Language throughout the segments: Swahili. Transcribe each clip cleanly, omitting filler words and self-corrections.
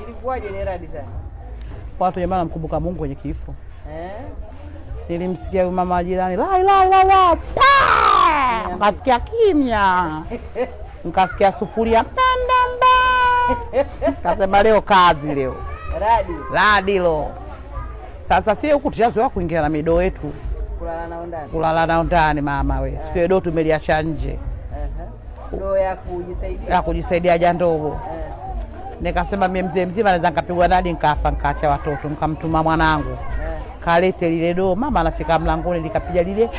Ilikuwaje ile radi sana? Watu jamani mkumbuka Mungu kwenye kifo. Nilimsikia mama jirani la kasikia kimya. Nikasikia sufuria ndamba. Kasema leo kazi leo. Radi lo. Sasa sisi huku tushazoea kuingia na midoo yetu. Kulala nao ndani mama we. Siku doo tumeliacha nje. Doo ya kujisaidia. Ya kujisaidia haja ndogo. Nikasema mimi mzee mzima naweza nikapigwa radi nikafa nikaacha watoto, nikamtuma mwanangu. Kalete lile doo, mama anafika mlangoni likapiga lile.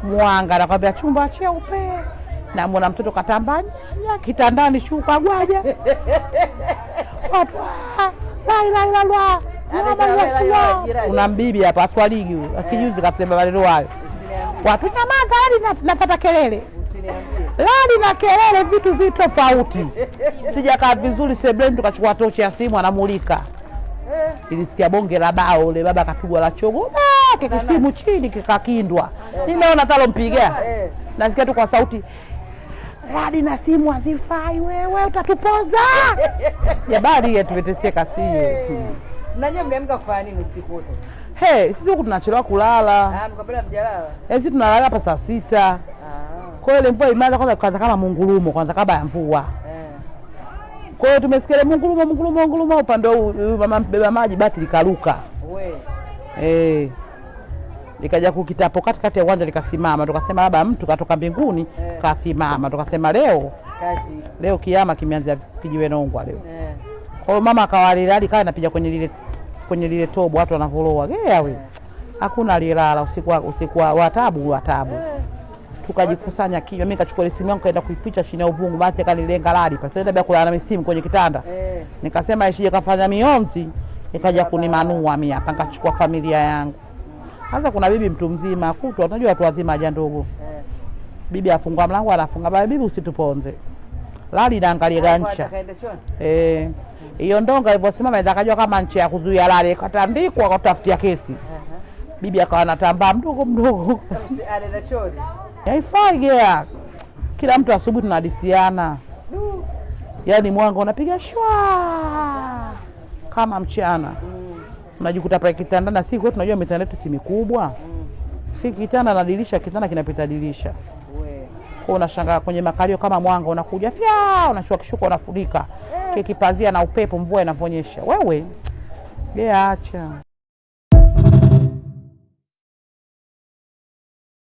Mwanga nakwambia chumba cheupe. Na mwana mtoto katambani, kitandani shuka gwaja. La. Una mbibi hapa aswaligi huyo. Akijuzi kasema maneno hayo. Watu nyamaza hadi napata kelele. Lali na kelele vitu tofauti. Sijakaa vizuri sebleni tukachukua tochi ya simu anamulika. Nilisikia bonge la bao ule baba kapigwa la chogo. Kikisimu chini kikakindwa. Nimeona talo mpiga. Nasikia tu kwa sauti. Radi na simu hazifai wewe utatupoza. Jabari yetu tumeteseka sie. Na nyinyi mmeamka kufanya nini usiku wote? Sisi huku tunachelewa kulala. Mkabla mjalala. Sisi tunalala hapa saa 6. Kwa hiyo mvua imeanza kwanza kama mungurumo kwanza kabla ya mvua. Kwa hiyo tumesikia mungurumo upande huu mama mbeba maji bati likaruka. Likaja kukitapo katikati ya uwanja likasimama, tukasema labda mtu katoka mbinguni kasimama, tukasema leo kiama kimeanza kijiwe nongwa leo. Kwa hiyo mama akawalilali kana anapiga kwenye lile tobo watu wanavoloa. Wewe hakuna alilala usiku wa taabu. Tukajikusanya kinywa, mimi nikachukua ile simu yangu kaenda kuificha chini ya uvungu, basi akanilenga lali pale. Sasa kulala na misimu kwenye kitanda. Nikasema isije kafanya mionzi, ikaja kunimanua mimi hapa, nikachukua familia yangu. Sasa kuna bibi mtu mzima kutwa, unajua watu wazima haja ndogo. Bibi afungua mlango anafunga, baba bibi usituponze. Lali naangalia gancha. Hiyo ndonga iliposimama akajua kama nchi ya kuzuia lali, katandikwa akatafutia kesi. Bibi akawa anatambaa mdogo. Haifai kila mtu asubuhi tunadisiana. Yaani mwanga unapiga shwa kama mchana. Unajikuta pale kitandana siku wetu tunajua mitandao yetu si mikubwa. Si kitanda na dirisha, kitanda kinapita dirisha. Kwa unashangaa kwenye makalio kama mwanga unakuja unashua kishuka unafunika. Kipazia na upepo mvua inavonyesha. Wewe acha.